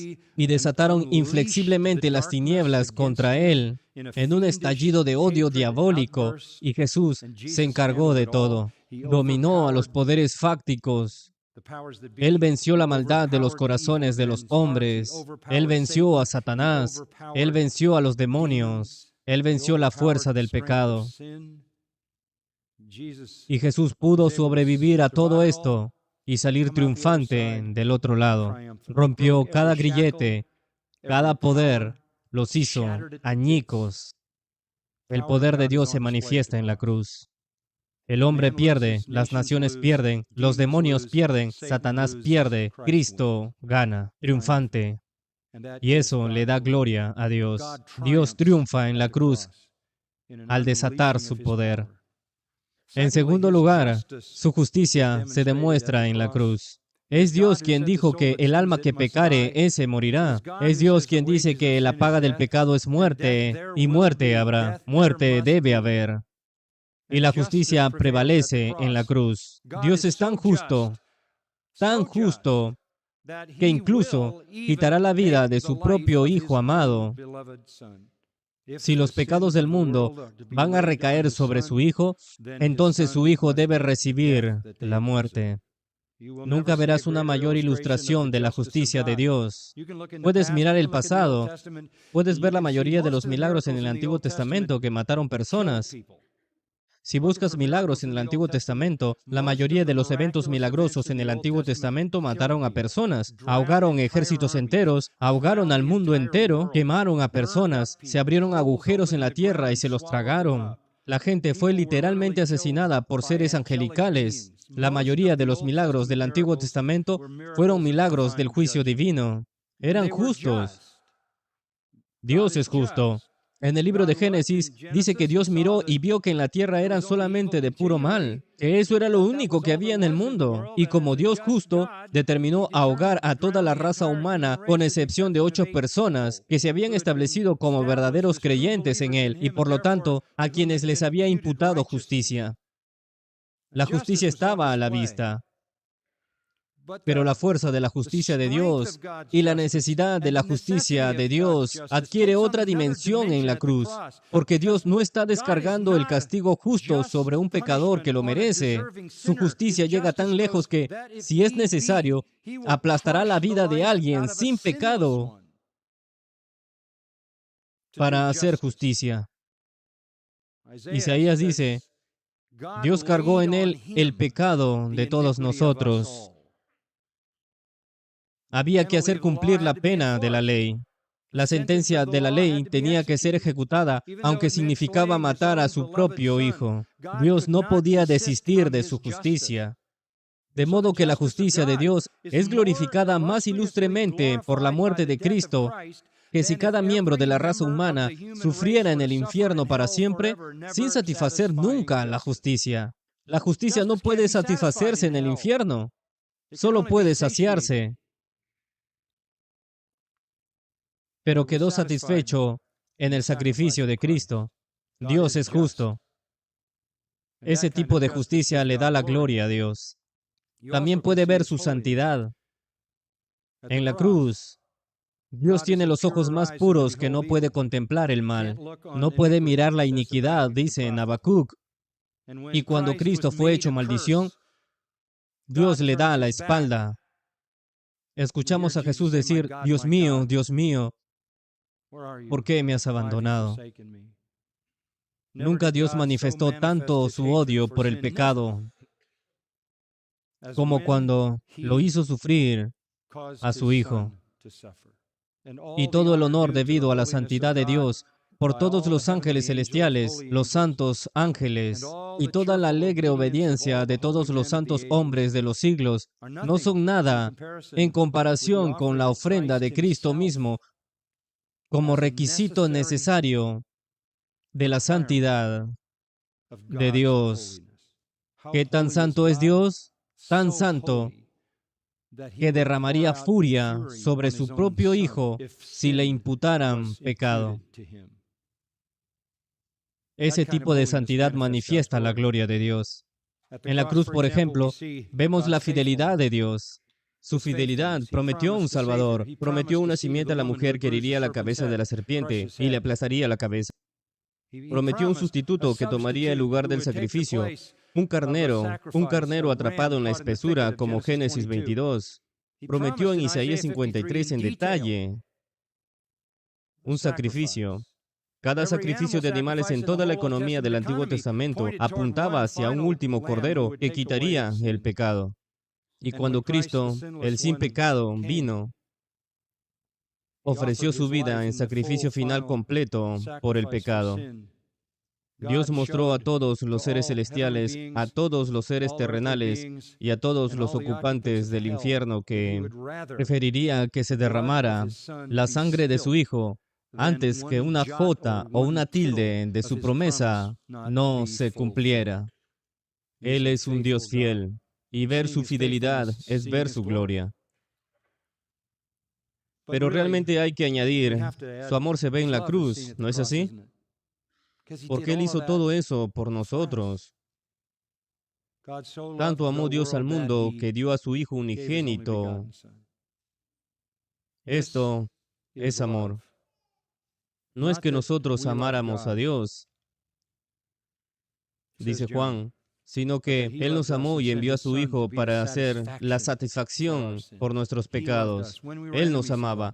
contra él en un estallido de odio diabólico, y Jesús se encargó de todo. Dominó a los poderes fácticos. Él venció la maldad de los corazones de los hombres. Él venció a Satanás. Él venció a los demonios. Él venció la fuerza del pecado. Y Jesús pudo sobrevivir a todo esto y salir triunfante del otro lado. Rompió cada grillete, cada poder, los hizo añicos. El poder de Dios se manifiesta en la cruz. El hombre pierde, las naciones pierden, los demonios pierden, Satanás pierde, Cristo gana, triunfante. Y eso le da gloria a Dios. Dios triunfa en la cruz al desatar su poder. En segundo lugar, su justicia se demuestra en la cruz. Es Dios quien dijo que el alma que pecare, ese morirá. Es Dios quien dice que la paga del pecado es muerte, y muerte habrá, muerte debe haber. Y la justicia prevalece en la cruz. Dios es tan justo, que incluso quitará la vida de su propio Hijo amado. Si los pecados del mundo van a recaer sobre su Hijo, entonces su Hijo debe recibir la muerte. Nunca verás una mayor ilustración de la justicia de Dios. Puedes mirar el pasado, puedes ver la mayoría de los milagros en el Antiguo Testamento que mataron personas. Si buscas milagros en el Antiguo Testamento, la mayoría de los eventos milagrosos en el Antiguo Testamento mataron a personas, ahogaron ejércitos enteros, ahogaron al mundo entero, quemaron a personas, se abrieron agujeros en la tierra y se los tragaron. La gente fue literalmente asesinada por seres angelicales. La mayoría de los milagros del Antiguo Testamento fueron milagros del juicio divino. Eran justos. Dios es justo. En el libro de Génesis dice que Dios miró y vio que en la tierra eran solamente de puro mal, que eso era lo único que había en el mundo. Y como Dios justo, determinó ahogar a toda la raza humana, con excepción de 8 personas que se habían establecido como verdaderos creyentes en Él, y por lo tanto, a quienes les había imputado justicia. La justicia estaba a la vista. Pero la fuerza de la justicia de Dios y la necesidad de la justicia de Dios adquiere otra dimensión en la cruz, porque Dios no está descargando el castigo justo sobre un pecador que lo merece. Su justicia llega tan lejos que, si es necesario, aplastará la vida de alguien sin pecado para hacer justicia. Isaías dice, Dios cargó en él el pecado de todos nosotros. Había que hacer cumplir la pena de la ley. La sentencia de la ley tenía que ser ejecutada, aunque significaba matar a su propio hijo. Dios no podía desistir de su justicia. De modo que la justicia de Dios es glorificada más ilustremente por la muerte de Cristo, que si cada miembro de la raza humana sufriera en el infierno para siempre, sin satisfacer nunca la justicia. La justicia no puede satisfacerse en el infierno, solo puede saciarse. Pero quedó satisfecho en el sacrificio de Cristo. Dios es justo. Ese tipo de justicia le da la gloria a Dios. También puede ver su santidad. En la cruz, Dios tiene los ojos más puros que no puede contemplar el mal. No puede mirar la iniquidad, dice en Habacuc. Y cuando Cristo fue hecho maldición, Dios le da la espalda. Escuchamos a Jesús decir, Dios mío, ¿por qué me has abandonado? Nunca Dios manifestó tanto su odio por el pecado como cuando lo hizo sufrir a su Hijo. Y todo el honor debido a la santidad de Dios por todos los ángeles celestiales, los santos ángeles, y toda la alegre obediencia de todos los santos hombres de los siglos, no son nada en comparación con la ofrenda de Cristo mismo como requisito necesario de la santidad de Dios. ¿Qué tan santo es Dios? Tan santo que derramaría furia sobre su propio Hijo si le imputaran pecado. Ese tipo de santidad manifiesta la gloria de Dios. En la cruz, por ejemplo, vemos la fidelidad de Dios. Su fidelidad prometió un Salvador, prometió una simiente a la mujer que heriría la cabeza de la serpiente y le aplastaría la cabeza. Prometió un sustituto que tomaría el lugar del sacrificio, un carnero atrapado en la espesura como Génesis 22. Prometió en Isaías 53 en detalle un sacrificio. Cada sacrificio de animales en toda la economía del Antiguo Testamento apuntaba hacia un último cordero que quitaría el pecado. Y cuando Cristo, el sin pecado, vino, ofreció su vida en sacrificio final completo por el pecado. Dios mostró a todos los seres celestiales, a todos los seres terrenales y a todos los ocupantes del infierno que preferiría que se derramara la sangre de su Hijo antes que una jota o una tilde de su promesa no se cumpliera. Él es un Dios fiel, y ver su fidelidad es ver su gloria. Pero realmente hay que añadir, su amor se ve en la cruz, ¿no es así? Porque Él hizo todo eso por nosotros. Tanto amó Dios al mundo que dio a su Hijo unigénito. Esto es amor. No es que nosotros amáramos a Dios, dice Juan, sino que Él nos amó y envió a su Hijo para hacer la satisfacción por nuestros pecados. Él nos amaba.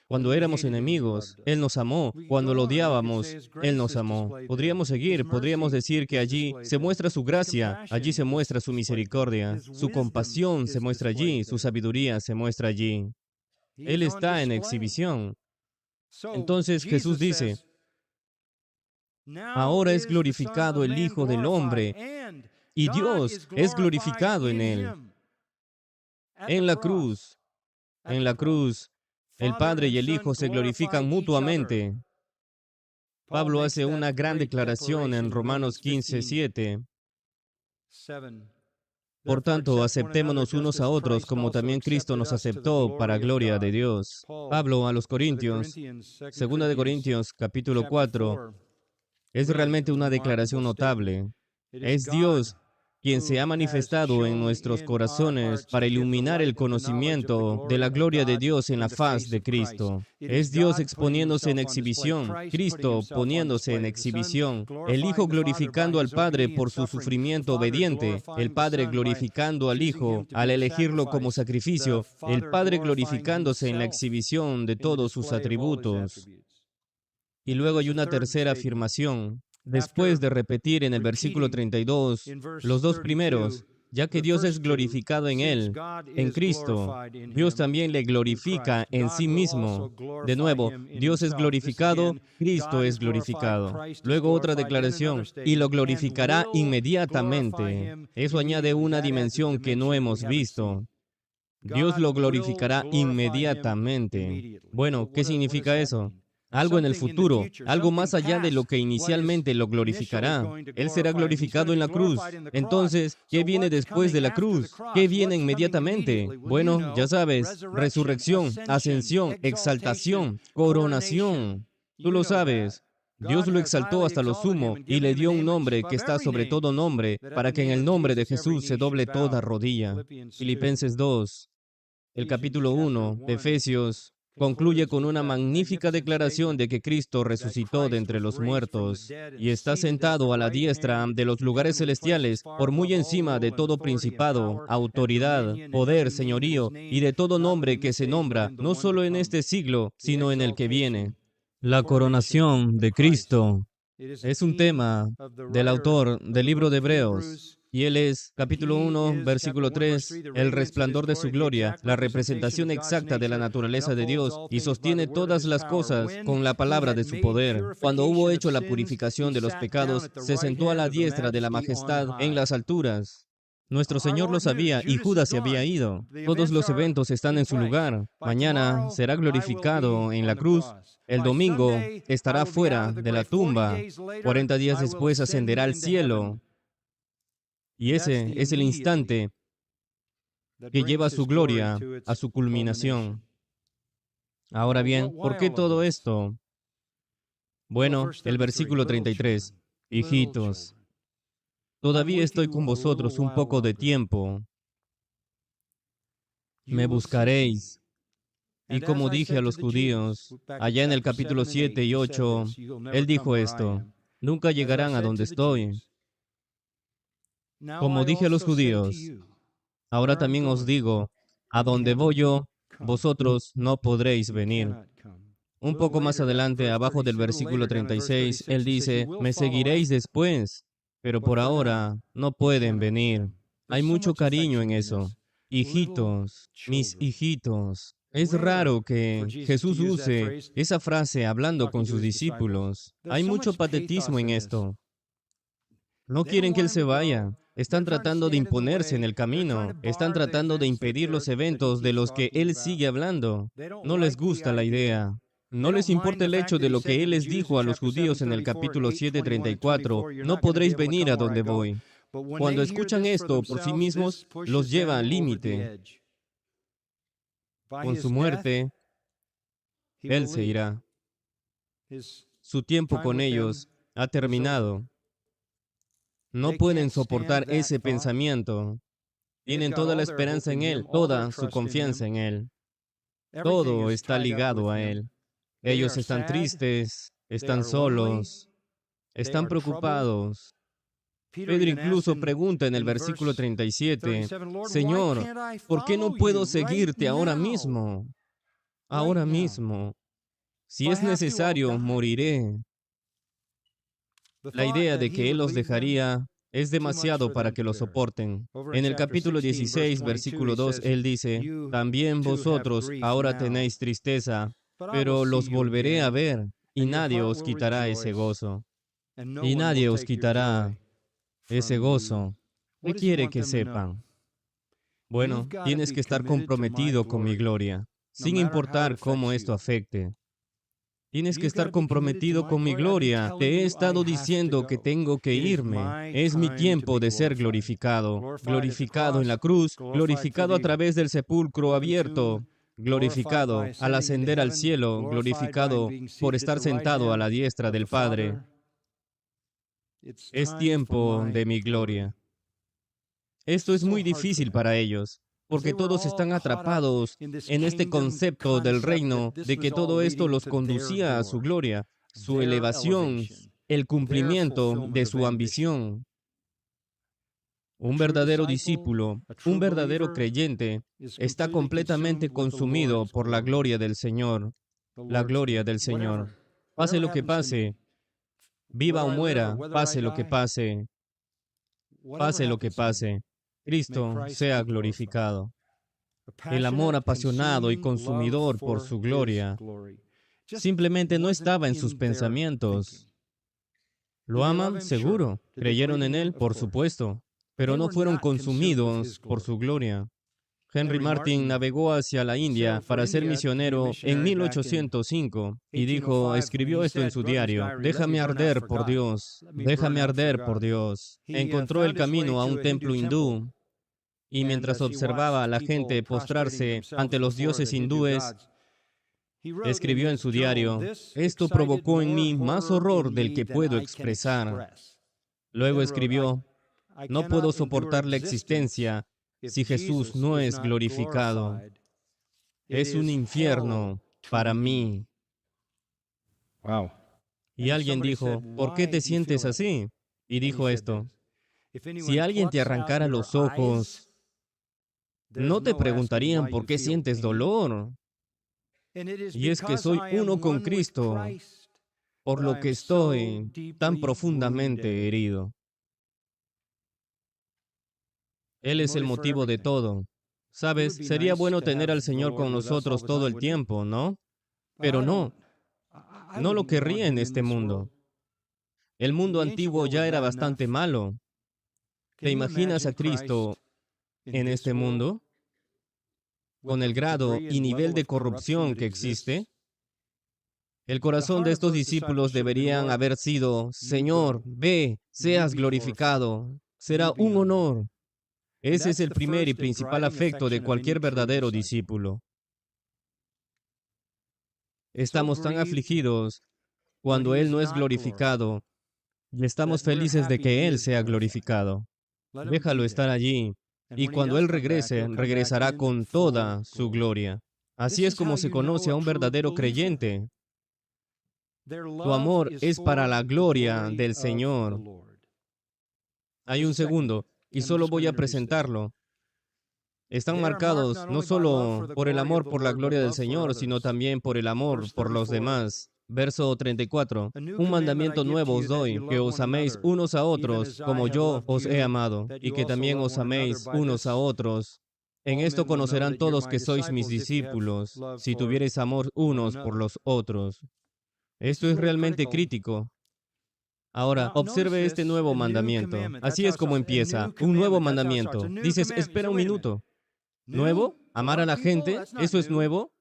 Cuando éramos enemigos, Él nos amó. Cuando lo odiábamos, Él nos amó. Podríamos seguir, podríamos decir que allí se muestra su gracia, allí se muestra su misericordia, su compasión se muestra allí, su sabiduría se muestra allí. Él está en exhibición. Entonces Jesús dice, ahora es glorificado el Hijo del Hombre y Dios es glorificado en Él. En la cruz, el Padre y el Hijo se glorifican mutuamente. Pablo hace una gran declaración en Romanos 15:7. Por tanto, aceptémonos unos a otros como también Cristo nos aceptó para gloria de Dios. Pablo a los Corintios, 2 de Corintios, capítulo 4, es realmente una declaración notable. Es Dios quien se ha manifestado en nuestros corazones para iluminar el conocimiento de la gloria de Dios en la faz de Cristo. Es Dios exponiéndose en exhibición, Cristo poniéndose en exhibición, el Hijo glorificando al Padre por su sufrimiento obediente, el Padre glorificando al Hijo al elegirlo como sacrificio, el Padre glorificándose en la exhibición de todos sus atributos. Y luego hay una tercera afirmación. Después de repetir en el versículo 32 los dos primeros, ya que Dios es glorificado en Él, en Cristo, Dios también le glorifica en sí mismo. De nuevo, Dios es glorificado, Cristo es glorificado. Luego otra declaración, y lo glorificará inmediatamente. Eso añade una dimensión que no hemos visto. Dios lo glorificará inmediatamente. Bueno, ¿qué significa eso? Algo en el futuro, algo más allá de lo que inicialmente lo glorificará. Él será glorificado en la cruz. Entonces, ¿qué viene después de la cruz? ¿Qué viene inmediatamente? Bueno, ya sabes, resurrección, ascensión, exaltación, coronación. Tú lo sabes. Dios lo exaltó hasta lo sumo y le dio un nombre que está sobre todo nombre, para que en el nombre de Jesús se doble toda rodilla. Filipenses 2, el capítulo 1 de Efesios, concluye con una magnífica declaración de que Cristo resucitó de entre los muertos y está sentado a la diestra de los lugares celestiales por muy encima de todo principado, autoridad, poder, señorío y de todo nombre que se nombra, no solo en este siglo, sino en el que viene. La coronación de Cristo Es un tema del autor del libro de Hebreos, y él es, capítulo 1, versículo 3, el resplandor de su gloria, la representación exacta de la naturaleza de Dios, y sostiene todas las cosas con la palabra de su poder. Cuando hubo hecho la purificación de los pecados, se sentó a la diestra de la majestad en las alturas. Nuestro Señor lo sabía y Judas se había ido. Todos los eventos están en su lugar. Mañana será glorificado en la cruz. El domingo estará fuera de la tumba. 40 días después ascenderá al cielo. Y ese es el instante que lleva su gloria a su culminación. Ahora bien, ¿por qué todo esto? Bueno, el versículo 33. Hijitos, todavía estoy con vosotros un poco de tiempo. Me buscaréis. Y como dije a los judíos, allá en el capítulo 7 y 8, él dijo esto: nunca llegarán a donde estoy. Como dije a los judíos, ahora también os digo, a donde voy yo, vosotros no podréis venir. Un poco más adelante, abajo del versículo 36, él dice, me seguiréis después, pero por ahora no pueden venir. Hay mucho cariño en eso. Hijitos, mis hijitos. Es raro que Jesús use esa frase hablando con sus discípulos. Hay mucho patetismo en esto. No quieren que Él se vaya. Están tratando de imponerse en el camino. Están tratando de impedir los eventos de los que Él sigue hablando. No les gusta la idea. No les importa el hecho de lo que Él les dijo a los judíos en el capítulo 7:34. No podréis venir a donde voy. Cuando escuchan esto por sí mismos, los lleva al límite. Con su muerte, Él se irá. Su tiempo con ellos ha terminado. No pueden soportar ese pensamiento. Tienen toda la esperanza en Él, toda su confianza en Él. Todo está ligado a Él. Ellos están tristes, están solos, están preocupados. Pedro incluso pregunta en el versículo 37, Señor, ¿por qué no puedo seguirte ahora mismo? Ahora mismo. Si es necesario, moriré. La idea de que Él los dejaría es demasiado para que lo soporten. En el capítulo 16, versículo 2, Él dice, también vosotros ahora tenéis tristeza, pero los volveré a ver, y nadie os quitará ese gozo. Y nadie os quitará ese gozo. ¿Qué quiere que sepan? Bueno, tienes que estar comprometido con mi gloria, sin importar cómo esto afecte. Tienes que estar comprometido con mi gloria. Te he estado diciendo que tengo que irme. Es mi tiempo de ser glorificado. Glorificado en la cruz, glorificado a través del sepulcro abierto, glorificado al ascender al cielo, glorificado por estar sentado a la diestra del Padre. Es tiempo de mi gloria. Esto es muy difícil para ellos, porque todos están atrapados en este concepto del reino, de que todo esto los conducía a su gloria, su elevación, el cumplimiento de su ambición. Un verdadero discípulo, un verdadero creyente, está completamente consumido por la gloria del Señor, la gloria del Señor. Pase lo que pase, viva o muera, pase lo que pase, pase lo que pase, Cristo sea glorificado. El amor apasionado y consumidor por su gloria simplemente no estaba en sus pensamientos. ¿Lo aman? Seguro. ¿Creyeron en Él? Por supuesto. Pero no fueron consumidos por su gloria. Henry Martyn navegó hacia la India para ser misionero en 1805 y escribió esto en su diario, déjame arder por Dios, déjame arder por Dios. Encontró el camino a un templo hindú y mientras observaba a la gente postrarse ante los dioses hindúes, escribió en su diario, esto provocó en mí más horror del que puedo expresar. Luego escribió, no puedo soportar la existencia si Jesús no es glorificado. Es un infierno para mí. Y alguien dijo, ¿por qué te sientes así? Y dijo esto, si alguien te arrancara los ojos, no te preguntarían por qué sientes dolor. Y es que soy uno con Cristo. por lo que estoy tan profundamente herido. Él es el motivo de todo. Sabes, sería bueno tener al Señor con nosotros todo el tiempo, ¿no? Pero no, no lo querría en este mundo. El mundo antiguo ya era bastante malo. ¿Te imaginas a Cristo en este mundo? Con el grado y nivel de corrupción que existe, el corazón de estos discípulos deberían haber sido: Señor, ve, seas glorificado. Será un honor. Ese es el primer y principal afecto de cualquier verdadero discípulo. Estamos tan afligidos cuando Él no es glorificado y estamos felices de que Él sea glorificado. Déjalo estar allí, y cuando Él regrese, regresará con toda su gloria. Así es como se conoce a un verdadero creyente. Tu amor es para la gloria del Señor. Hay un segundo, y solo voy a presentarlo. Están marcados no solo por el amor por la gloria del Señor, sino también por el amor por los demás. Verso 34. Un mandamiento nuevo os doy, que os améis unos a otros, como yo os he amado, y que también os améis unos a otros. En esto conocerán todos que sois mis discípulos, si tuviereis amor unos por los otros. Esto es realmente crítico. Ahora, observe este nuevo mandamiento. Así es como empieza, un nuevo mandamiento. Dices, espera un minuto. ¿Nuevo? ¿Amar a la gente? ¿Eso es nuevo?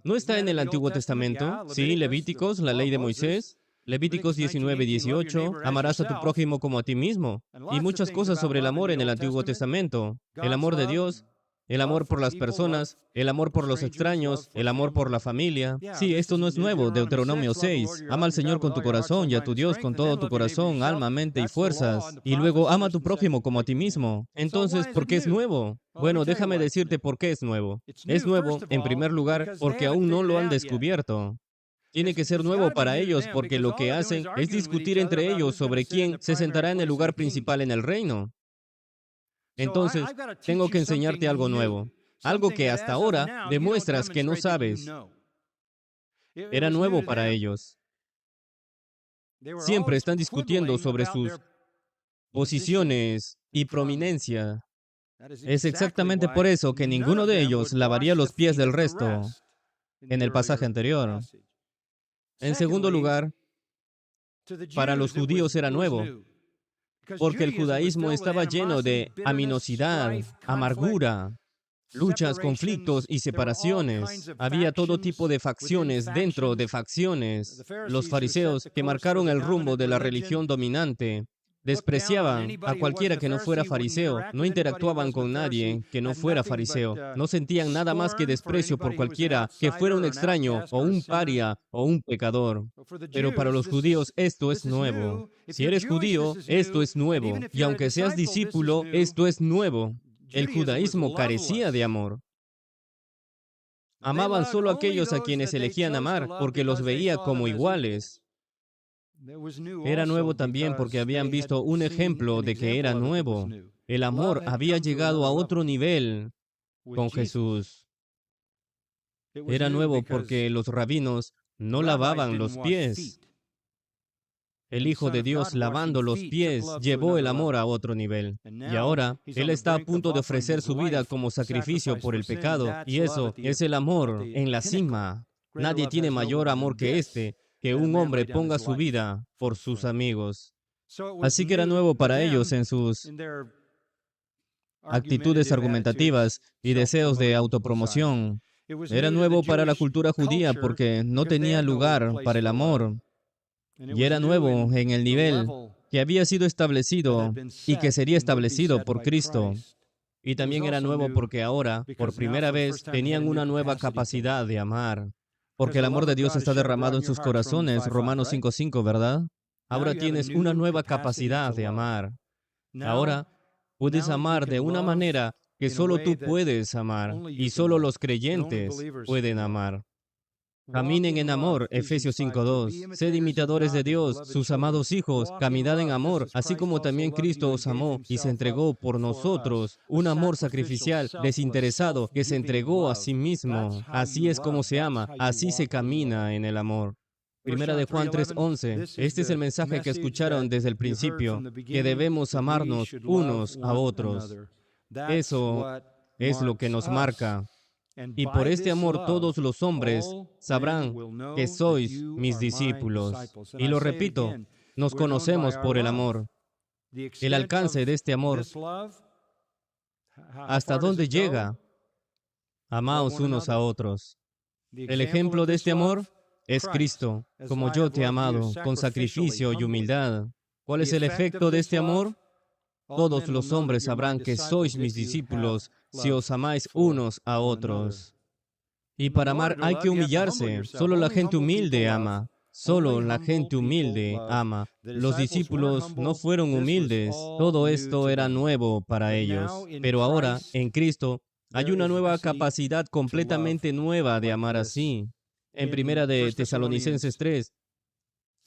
¿No está en el Antiguo Testamento? Sí, Levíticos, la ley de Moisés. Levíticos 19:18, amarás a tu prójimo como a ti mismo. Y muchas cosas sobre el amor en el Antiguo Testamento. El amor de Dios, el amor por las personas, el amor por los extraños, el amor por la familia. Sí, esto no es nuevo. Deuteronomio 6. Ama al Señor con tu corazón y a tu Dios con todo tu corazón, alma, mente y fuerzas. Y luego ama a tu prójimo como a ti mismo. Entonces, ¿por qué es nuevo? Bueno, déjame decirte por qué es nuevo. Es nuevo, en primer lugar, porque aún no lo han descubierto. Tiene que ser nuevo para ellos porque lo que hacen es discutir entre ellos sobre quién se sentará en el lugar principal en el reino. Entonces, tengo que enseñarte algo nuevo, algo que hasta ahora demuestras que no sabes. Era nuevo para ellos. Siempre están discutiendo sobre sus posiciones y prominencia. Es exactamente por eso que ninguno de ellos lavaría los pies del resto en el pasaje anterior. En segundo lugar, para los judíos era nuevo, porque el judaísmo estaba lleno de aminosidad, amargura, luchas, conflictos y separaciones. Había todo tipo de facciones dentro de facciones. Los fariseos, que marcaron el rumbo de la religión dominante, despreciaban a cualquiera que no fuera fariseo, no interactuaban con nadie que no fuera fariseo, no sentían nada más que desprecio por cualquiera que fuera un extraño o un paria o un pecador. Pero para los judíos esto es nuevo. Si eres judío, esto es nuevo. Y aunque seas discípulo, esto es nuevo. El judaísmo carecía de amor. Amaban solo a aquellos a quienes elegían amar porque los veía como iguales. Era nuevo también porque habían visto un ejemplo de que era nuevo. El amor había llegado a otro nivel con Jesús. Era nuevo porque los rabinos no lavaban los pies. El Hijo de Dios lavando los pies llevó el amor a otro nivel. Y ahora, Él está a punto de ofrecer su vida como sacrificio por el pecado. Y eso es el amor en la cima. Nadie tiene mayor amor que este, que un hombre ponga su vida por sus amigos. Así que era nuevo para ellos en sus actitudes argumentativas y deseos de autopromoción. Era nuevo para la cultura judía porque no tenía lugar para el amor. Y era nuevo en el nivel que había sido establecido y que sería establecido por Cristo. Y también era nuevo porque ahora, por primera vez, tenían una nueva capacidad de amar. Porque el amor de Dios está derramado en sus corazones, Romanos 5:5, ¿verdad? Ahora tienes una nueva capacidad de amar. Ahora puedes amar de una manera que solo tú puedes amar y solo los creyentes pueden amar. Caminen en amor, Efesios 5:2. Sed imitadores de Dios, sus amados hijos, caminad en amor, así como también Cristo os amó y se entregó por nosotros. Un amor sacrificial, desinteresado, que se entregó a sí mismo. Así es como se ama, así se camina en el amor. Primera de Juan 3:11. Este es el mensaje que escucharon desde el principio, que debemos amarnos unos a otros. Eso es lo que nos marca. Y por este amor todos los hombres sabrán que sois mis discípulos. Y lo repito, nos conocemos por el amor. El alcance de este amor, ¿hasta dónde llega? Amaos unos a otros. El ejemplo de este amor es Cristo, como yo te he amado, con sacrificio y humildad. ¿Cuál es el efecto de este amor? Todos los hombres sabrán que sois mis discípulos si os amáis unos a otros. Y para amar hay que humillarse. Solo la gente humilde ama. Solo la gente humilde ama. Los discípulos no fueron humildes. Todo esto era nuevo para ellos. Pero ahora, en Cristo, hay una nueva capacidad completamente nueva de amar así. En Primera de Tesalonicenses 3,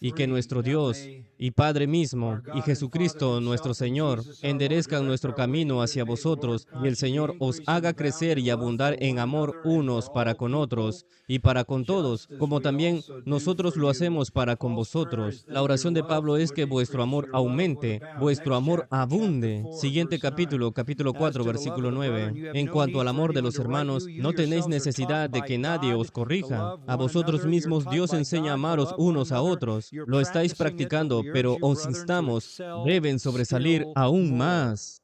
y que nuestro Dios y Padre mismo y Jesucristo nuestro Señor enderezcan nuestro camino hacia vosotros y el Señor os haga crecer y abundar en amor unos para con otros y para con todos, como también nosotros lo hacemos para con vosotros. La oración de Pablo es que vuestro amor aumente, vuestro amor abunde. Siguiente capítulo, capítulo 4, versículo 9. En cuanto al amor de los hermanos, no tenéis necesidad de que nadie os corrija. A vosotros mismos Dios enseña a amaros unos a otros. Lo estáis practicando, pero os instamos, deben sobresalir aún más.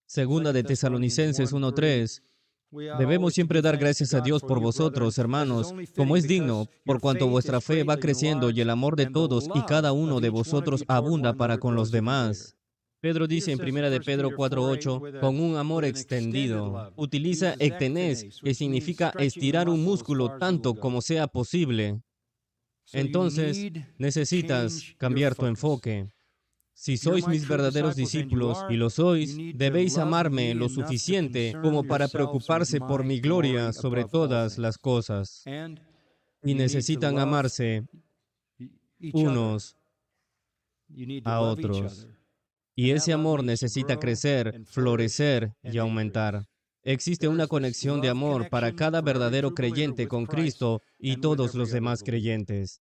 Segunda de Tesalonicenses 1:3. Debemos siempre dar gracias a Dios por vosotros, hermanos, como es digno, por cuanto vuestra fe va creciendo y el amor de todos y cada uno de vosotros abunda para con los demás. Pedro dice en Primera de Pedro 4:8, con un amor extendido. Utiliza ektenés, que significa estirar un músculo tanto como sea posible. Entonces, necesitas cambiar tu enfoque. Si sois mis verdaderos discípulos, y lo sois, debéis amarme lo suficiente como para preocuparse por mi gloria sobre todas las cosas. Y necesitan amarse unos a otros. Y ese amor necesita crecer, florecer y aumentar. Existe una conexión de amor para cada verdadero creyente con Cristo y todos los demás creyentes.